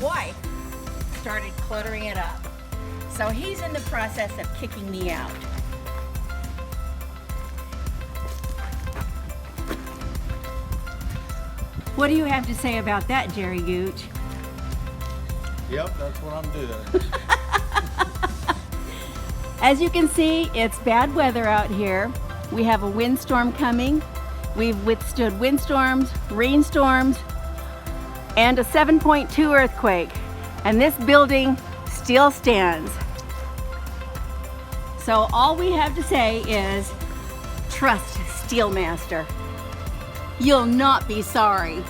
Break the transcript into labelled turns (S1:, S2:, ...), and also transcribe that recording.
S1: wife started cluttering it up. So he's in the process of kicking me out. What do you have to say about that, Jerry Gooch?
S2: Yep, that's what I'm doing.
S1: As you can see, it's bad weather out here. We have a windstorm coming. We've withstood windstorms, rainstorms, and a 7.2 earthquake. And this building still stands. So all we have to say is, trust SteelMaster. You'll not be sorry.